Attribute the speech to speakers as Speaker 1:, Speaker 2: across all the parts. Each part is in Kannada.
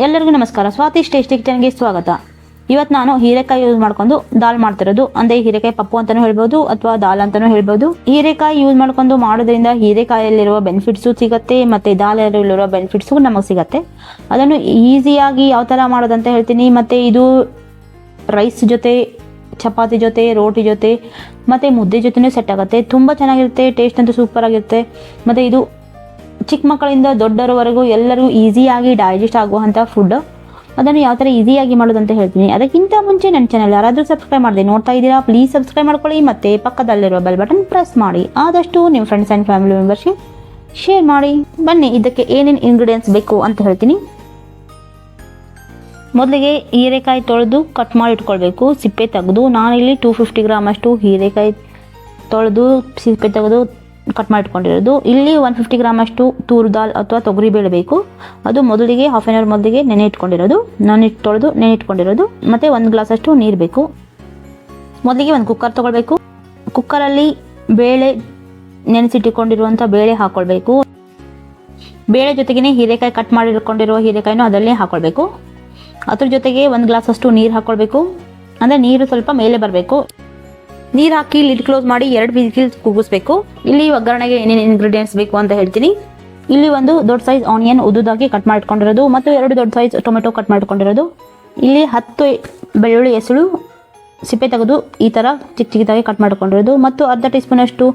Speaker 1: ಎಲ್ಲರಿಗೂ ನಮಸ್ಕಾರ. ಸ್ವಾತಿಶ್ ಟೇಸ್ಟಿ ಕಿಚನ್ಗೆ ಸ್ವಾಗತ. ಇವತ್ತು ನಾನು ಹೀರೆಕಾಯಿ ಯೂಸ್ ಮಾಡ್ಕೊಂಡು ದಾಲ್ ಮಾಡ್ತಿರೋದು. ಅಂದರೆ ಹೀರೆಕಾಯಿ ಪಪ್ಪು ಅಂತಲೂ ಹೇಳ್ಬೋದು ಅಥವಾ ದಾಲ್ ಅಂತಲೂ ಹೇಳ್ಬೋದು. ಹೀರೆಕಾಯಿ ಯೂಸ್ ಮಾಡ್ಕೊಂಡು ಮಾಡೋದ್ರಿಂದ ಹೀರೆಕಾಯಲ್ಲಿರುವ ಬೆನಿಫಿಟ್ಸು ಸಿಗುತ್ತೆ ಮತ್ತು ದಾಲಲ್ಲಿರುವ ಬೆನಿಫಿಟ್ಸು ನಮಗೆ ಸಿಗುತ್ತೆ. ಅದನ್ನು ಈಸಿಯಾಗಿ ಯಾವ ಥರ ಮಾಡೋದಂತ ಹೇಳ್ತೀನಿ. ಮತ್ತು ಇದು ರೈಸ್ ಜೊತೆ, ಚಪಾತಿ ಜೊತೆ, ರೋಟಿ ಜೊತೆ ಮತ್ತು ಮುದ್ದೆ ಜೊತೆನೂ ಸೆಟ್ ಆಗುತ್ತೆ. ತುಂಬ ಚೆನ್ನಾಗಿರುತ್ತೆ. ಟೇಸ್ಟ್ ಅಂತೂ ಸೂಪರ್ ಆಗಿರುತ್ತೆ. ಮತ್ತು ಇದು ಚಿಕ್ಕ ಮಕ್ಕಳಿಂದ ದೊಡ್ಡರವರೆಗೂ ಎಲ್ಲರಿಗೂ ಈಸಿಯಾಗಿ ಡೈಜೆಸ್ಟ್ ಆಗುವಂಥ ಫುಡ್. ಅದನ್ನು ಯಾವ ಥರ ಈಸಿಯಾಗಿ ಮಾಡೋದಂತ ಹೇಳ್ತೀನಿ. ಅದಕ್ಕಿಂತ ಮುಂಚೆ ನನ್ನ ಚಾನಲ್ ಯಾರಾದರೂ ಸಬ್ಸ್ಕ್ರೈಬ್ ಮಾಡದೆ ನೋಡ್ತಾ ಇದ್ದೀರಾ, ಪ್ಲೀಸ್ ಸಬ್ಸ್ಕ್ರೈಬ್ ಮಾಡ್ಕೊಳ್ಳಿ ಮತ್ತು ಪಕ್ಕದಲ್ಲಿರುವ ಬೆಲ್ ಬಟನ್ ಪ್ರೆಸ್ ಮಾಡಿ. ಆದಷ್ಟು ನಿಮ್ಮ ಫ್ರೆಂಡ್ಸ್ ಆ್ಯಂಡ್ ಫ್ಯಾಮಿಲಿ ಮೆಂಬರ್ಸ್ಗೆ ಶೇರ್ ಮಾಡಿ. ಬನ್ನಿ ಇದಕ್ಕೆ ಏನೇನು ಇಂಗ್ರೀಡಿಯೆಂಟ್ಸ್ ಬೇಕು ಅಂತ ಹೇಳ್ತೀನಿ. ಮೊದಲಿಗೆ ಹೀರೆಕಾಯಿ ತೊಳೆದು ಕಟ್ ಮಾಡಿ ಇಟ್ಕೊಳ್ಬೇಕು, ಸಿಪ್ಪೆ ತೆಗೆದು. ನಾನಿಲ್ಲಿ 250 ಗ್ರಾಮ್ ಅಷ್ಟು ಹೀರೆಕಾಯಿ ತೊಳೆದು ಸಿಪ್ಪೆ ತೆಗೆದು ಕಟ್ ಮಾಡಿ ಇಟ್ಕೊಂಡಿರೋದು. ಇಲ್ಲಿ 150 ಗ್ರಾಮ್ ಅಷ್ಟು ತೂರು ದಾಲ್ ಅಥವಾ ತೊಗರಿಬೇಳೆ ಬೇಕು. ಅದು ಮೊದಲಿಗೆ ಹಾಫ್ ಆನ್ ಅವರ್ ಮೊದಲಿಗೆ ನೆನೆ ಇಟ್ಕೊಂಡಿರೋದು, ತೊಳೆದು ನೆನೆ ಇಟ್ಕೊಂಡಿರೋದು. ಮತ್ತು 1 ಗ್ಲಾಸ್ ಅಷ್ಟು ನೀರು ಬೇಕು. ಮೊದಲಿಗೆ ಒಂದು ಕುಕ್ಕರ್ ತೊಗೊಳ್ಬೇಕು. ಕುಕ್ಕರಲ್ಲಿ ಬೇಳೆ ನೆನೆಸಿಟ್ಟುಕೊಂಡಿರುವಂಥ ಬೇಳೆ ಹಾಕ್ಕೊಳ್ಬೇಕು. ಬೇಳೆ ಜೊತೆಗೇ ಹೀರೆಕಾಯಿ ಕಟ್ ಮಾಡಿ ಇಟ್ಕೊಂಡಿರೋ ಹೀರೆಕಾಯಿನೂ ಅದರಲ್ಲೇ ಹಾಕ್ಕೊಳ್ಬೇಕು. ಅದ್ರ ಜೊತೆಗೆ 1 ಗ್ಲಾಸ್ ಅಷ್ಟು ನೀರು ಹಾಕ್ಕೊಳ್ಬೇಕು. ಅಂದರೆ ನೀರು ಸ್ವಲ್ಪ ಮೇಲೆ ಬರಬೇಕು. ನೀರು ಹಾಕಿ ಲಿಡ್ ಕ್ಲೋಸ್ ಮಾಡಿ 2 ವಿಸಿಲ್ ಕೂಗಿಸ್ಬೇಕು. ಇಲ್ಲಿ ಒಗ್ಗರಣೆಗೆ ಏನೇನು ಇಂಗ್ರೀಡಿಯೆಂಟ್ಸ್ ಬೇಕು ಅಂತ ಹೇಳ್ತೀನಿ. ಇಲ್ಲಿ ಒಂದು ದೊಡ್ಡ ಸೈಜ್ ಆನಿಯನ್ ಉದ್ದುದಾಗಿ ಕಟ್ ಮಾಡಿಟ್ಕೊಂಡಿರೋದು ಮತ್ತು 2 ದೊಡ್ಡ ಸೈಜ್ ಟೊಮೆಟೊ ಕಟ್ ಮಾಡಿಟ್ಕೊಂಡಿರೋದು. ಇಲ್ಲಿ 10 ಬೆಳ್ಳುಳ್ಳಿ ಎಸಳು ಸಿಪ್ಪೆ ತೆಗೆದು ಈ ಥರ ಚಿಕ್ಕ ಚಿಕ್ಕದಾಗಿ ಕಟ್ ಮಾಡಿಕೊಂಡಿರೋದು. ಮತ್ತು ಅರ್ಧ ಟೀ ಸ್ಪೂನ್ ಅಷ್ಟು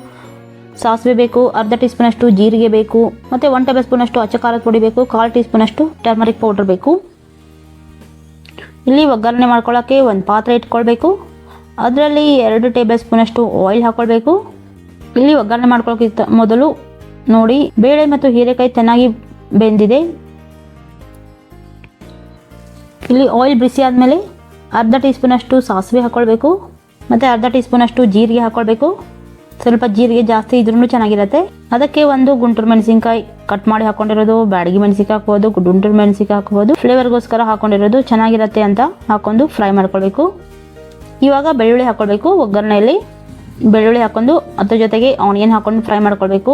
Speaker 1: ಸಾಸಿವೆ ಬೇಕು, ಅರ್ಧ ಟೀ ಸ್ಪೂನ್ ಅಷ್ಟು ಜೀರಿಗೆ ಬೇಕು, ಮತ್ತು 1 ಟೇಬಲ್ ಸ್ಪೂನ್ ಅಷ್ಟು ಅಚ್ಚ ಖಾರದ ಪುಡಿ ಬೇಕು, 1/4 ಟೀ ಸ್ಪೂನ್ ಅಷ್ಟು ಟರ್ಮರಿಕ್ ಪೌಡರ್ ಬೇಕು. ಇಲ್ಲಿ ಒಗ್ಗರಣೆ ಮಾಡ್ಕೊಳ್ಳೋಕ್ಕೆ ಒಂದು ಪಾತ್ರೆ ಇಟ್ಕೊಳ್ಬೇಕು. ಅದರಲ್ಲಿ 2 ಟೇಬಲ್ ಸ್ಪೂನ್ ಅಷ್ಟು ಆಯಿಲ್ ಹಾಕ್ಕೊಳ್ಬೇಕು. ಇಲ್ಲಿ ಒಗ್ಗರಣೆ ಮಾಡ್ಕೊಳ್ಳೋಕ್ಕಿಂತ ಮೊದಲು ನೋಡಿ, ಬೇಳೆ ಮತ್ತು ಹೀರೆಕಾಯಿ ಚೆನ್ನಾಗಿ ಬೆಂದಿದೆ. ಇಲ್ಲಿ ಆಯಿಲ್ ಬಿಸಿ ಆದಮೇಲೆ ಅರ್ಧ ಟೀ ಸ್ಪೂನ್ ಅಷ್ಟು ಸಾಸಿವೆ ಹಾಕ್ಕೊಳ್ಬೇಕು ಮತ್ತು ಅರ್ಧ ಟೀ ಸ್ಪೂನ್ ಅಷ್ಟು ಜೀರಿಗೆ ಹಾಕ್ಕೊಳ್ಬೇಕು. ಸ್ವಲ್ಪ ಜೀರಿಗೆ ಜಾಸ್ತಿ ಇದ್ರೂ ಚೆನ್ನಾಗಿರುತ್ತೆ. ಅದಕ್ಕೆ ಒಂದು ಗುಂಟೂರು ಮೆಣಸಿನ್ಕಾಯಿ ಕಟ್ ಮಾಡಿ ಹಾಕ್ಕೊಂಡಿರೋದು, ಬ್ಯಾಡಗಿ ಮೆಣಸಿನ್ಕಾಯಿ ಹಾಕ್ಬೋದು, ಗುಂಟೂರು ಮೆಣಸಿನ್ಕಾಯಿ ಹಾಕ್ಬೋದು. ಫ್ಲೇವರ್ಗೋಸ್ಕರ ಹಾಕ್ಕೊಂಡಿರೋದು ಚೆನ್ನಾಗಿರುತ್ತೆ ಅಂತ ಹಾಕ್ಕೊಂಡು ಫ್ರೈ ಮಾಡ್ಕೊಳ್ಬೇಕು. ಇವಾಗ ಬೆಳ್ಳುಳ್ಳಿ ಹಾಕ್ಕೊಳ್ಬೇಕು. ಒಗ್ಗರಣೆಯಲ್ಲಿ ಬೆಳ್ಳುಳ್ಳಿ ಹಾಕ್ಕೊಂಡು ಅದ್ರ ಜೊತೆಗೆ ಆನಿಯನ್ ಹಾಕ್ಕೊಂಡು ಫ್ರೈ ಮಾಡ್ಕೊಳ್ಬೇಕು.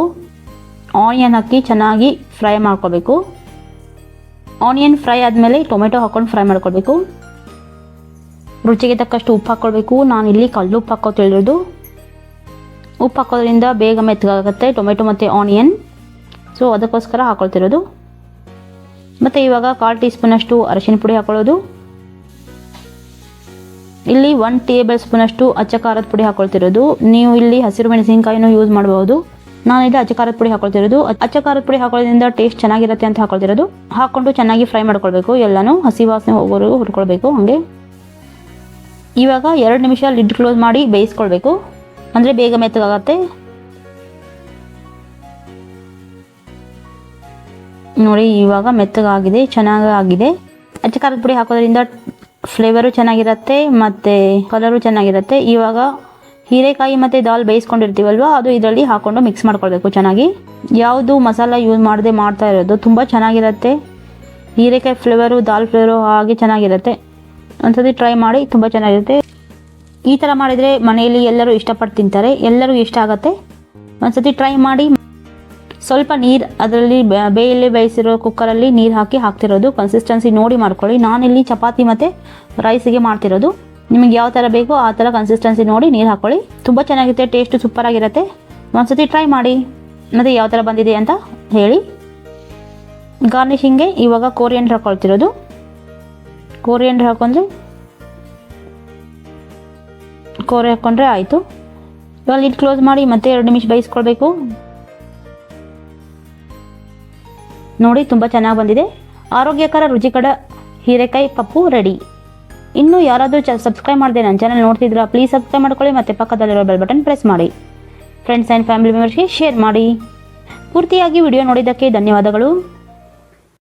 Speaker 1: ಆನಿಯನ್ ಹಾಕಿ ಚೆನ್ನಾಗಿ ಫ್ರೈ ಮಾಡ್ಕೊಳ್ಬೇಕು. ಆನಿಯನ್ ಫ್ರೈ ಆದಮೇಲೆ ಟೊಮೆಟೊ ಹಾಕ್ಕೊಂಡು ಫ್ರೈ ಮಾಡ್ಕೊಳ್ಬೇಕು. ರುಚಿಗೆ ತಕ್ಕಷ್ಟು ಉಪ್ಪು ಹಾಕ್ಕೊಳ್ಬೇಕು. ನಾನಿಲ್ಲಿ ಕಲ್ಲು ಉಪ್ಪು ಹಾಕೋತಿರೋದು. ಉಪ್ಪು ಹಾಕೋದ್ರಿಂದ ಬೇಗ ಮೆತ್ತಗಾಗುತ್ತೆ ಟೊಮೆಟೊ ಮತ್ತು ಆನಿಯನ್, ಸೊ ಅದಕ್ಕೋಸ್ಕರ ಹಾಕ್ಕೊಳ್ತಿರೋದು. ಮತ್ತು ಇವಾಗ 1/4 ಟೀ ಸ್ಪೂನ್ ಅಷ್ಟು ಅರಿಶಿನ ಪುಡಿ ಹಾಕ್ಕೊಳ್ಳೋದು. ಇಲ್ಲಿ 1 ಟೇಬಲ್ ಸ್ಪೂನ್ ಅಷ್ಟು ಅಚ್ಚ ಖಾರದ ಪುಡಿ ಹಾಕ್ಕೊಳ್ತಿರೋದು. ನೀವು ಇಲ್ಲಿ ಹಸಿರು ಮೆಣಸಿನ್ಕಾಯಿನೂ ಯೂಸ್ ಮಾಡ್ಬೋದು. ನಾನಿಲ್ಲಿ ಅಚ್ಚ ಖಾರದ ಪುಡಿ ಹಾಕ್ಕೊಳ್ತಿರೋದು. ಅಚ್ಚ ಖಾರದ ಪುಡಿ ಹಾಕೋದ್ರಿಂದ ಟೇಸ್ಟ್ ಚೆನ್ನಾಗಿರುತ್ತೆ ಅಂತ ಹಾಕ್ಕೊಳ್ತಿರೋದು. ಹಾಕ್ಕೊಂಡು ಚೆನ್ನಾಗಿ ಫ್ರೈ ಮಾಡ್ಕೊಳ್ಬೇಕು. ಎಲ್ಲನೂ ಹಸಿ ವಾಸನೆ ಹೋಗೋವರೆಗೂ ಹುರ್ಕೊಳ್ಬೇಕು. ಹಾಗೆ ಇವಾಗ 2 ನಿಮಿಷ ಲಿಡ್ ಕ್ಲೋಸ್ ಮಾಡಿ ಬೇಯಿಸ್ಕೊಳ್ಬೇಕು. ಅಂದರೆ ಬೇಗ ಮೆತ್ತಗಾಗತ್ತೆ. ನೋಡಿ ಇವಾಗ ಮೆತ್ತಗಾಗಿದೆ, ಚೆನ್ನಾಗಿದೆ. ಅಚ್ಚ ಖಾರದ ಪುಡಿ ಹಾಕೋದ್ರಿಂದ ಫ್ಲೇವರು ಚೆನ್ನಾಗಿರುತ್ತೆ ಮತ್ತು ಕಲರು ಚೆನ್ನಾಗಿರುತ್ತೆ. ಇವಾಗ ಹೀರೆಕಾಯಿ ಮತ್ತು ದಾಲ್ ಬೇಯಿಸ್ಕೊಂಡಿರ್ತೀವಲ್ವ, ಅದು ಇದರಲ್ಲಿ ಹಾಕ್ಕೊಂಡು ಮಿಕ್ಸ್ ಮಾಡ್ಕೊಳ್ಬೇಕು ಚೆನ್ನಾಗಿ. ಯಾವುದು ಮಸಾಲ ಯೂಸ್ ಮಾಡದೆ ಮಾಡ್ತಾ ಇರೋದು ತುಂಬ ಚೆನ್ನಾಗಿರುತ್ತೆ. ಹೀರೆಕಾಯಿ ಫ್ಲೇವರು, ದಾಲ್ ಫ್ಲೇವರು ಹಾಗೆ ಚೆನ್ನಾಗಿರುತ್ತೆ. ಒಂದ್ಸತಿ ಟ್ರೈ ಮಾಡಿ, ತುಂಬ ಚೆನ್ನಾಗಿರುತ್ತೆ. ಈ ಥರ ಮಾಡಿದರೆ ಮನೆಯಲ್ಲಿ ಎಲ್ಲರೂ ಇಷ್ಟಪಟ್ಟು ತಿಂತಾರೆ, ಎಲ್ಲರಿಗೂ ಇಷ್ಟ ಆಗುತ್ತೆ. ಒಂದ್ಸತಿ ಟ್ರೈ ಮಾಡಿ. ಸ್ವಲ್ಪ ನೀರು ಅದರಲ್ಲಿ ಬೇಯಲ್ಲಿ ಬೇಯಿಸಿರೋ ಕುಕ್ಕರಲ್ಲಿ ನೀರು ಹಾಕ್ತಿರೋದು. ಕನ್ಸಿಸ್ಟೆನ್ಸಿ ನೋಡಿ ಮಾಡ್ಕೊಳ್ಳಿ. ನಾನಿಲ್ಲಿ ಚಪಾತಿ ಮತ್ತು ರೈಸಿಗೆ ಮಾಡ್ತಿರೋದು. ನಿಮಗೆ ಯಾವ ಥರ ಬೇಕೋ ಆ ಥರ ಕನ್ಸಿಸ್ಟೆನ್ಸಿ ನೋಡಿ ನೀರು ಹಾಕ್ಕೊಳ್ಳಿ. ತುಂಬ ಚೆನ್ನಾಗಿರುತ್ತೆ, ಟೇಸ್ಟು ಸೂಪರಾಗಿರುತ್ತೆ. ಒಂದ್ಸತಿ ಟ್ರೈ ಮಾಡಿ ಮತ್ತು ಯಾವ ಥರ ಬಂದಿದೆ ಅಂತ ಹೇಳಿ. ಗಾರ್ನಿಷಿಂಗ್ಗೆ ಇವಾಗ ಕೋರಿಯಂಡರ್ ಹಾಕ್ಕೊಳ್ತಿರೋದು. ಕೋರಿಯಂಡರ್ ಹಾಕ್ಕೊಂಡ್ರೆ ಆಯಿತು. ಇವಾಗ ಲಿಡ್ ಕ್ಲೋಸ್ ಮಾಡಿ ಮತ್ತೆ 2 ನಿಮಿಷ ಬೇಯಿಸ್ಕೊಳ್ಬೇಕು. ನೋಡಿ ತುಂಬ ಚೆನ್ನಾಗಿ ಬಂದಿದೆ. ಆರೋಗ್ಯಕರ ರುಚಿಕರ ಹೀರೆಕಾಯಿ ಪಪ್ಪು ರೆಡಿ. ಇನ್ನೂ ಯಾರಾದರೂ ಸಬ್ಸ್ಕ್ರೈಬ್ ಮಾಡಿದೆ ನನ್ನ ಚಾನಲ್ ನೋಡ್ತಿದ್ದೀರಾ, ಪ್ಲೀಸ್ ಸಬ್ಸ್ಕ್ರೈಬ್ ಮಾಡ್ಕೊಳ್ಳಿ ಮತ್ತು ಪಕ್ಕದಲ್ಲಿರೋ ಬೆಲ್ ಬಟನ್ ಪ್ರೆಸ್ ಮಾಡಿ. ಫ್ರೆಂಡ್ಸ್ ಆ್ಯಂಡ್ ಫ್ಯಾಮಿಲಿ ಮೆಂಬರ್ಸ್ಗೆ ಶೇರ್ ಮಾಡಿ. ಪೂರ್ತಿಯಾಗಿ ವಿಡಿಯೋ ನೋಡಿದ್ದಕ್ಕೆ ಧನ್ಯವಾದಗಳು.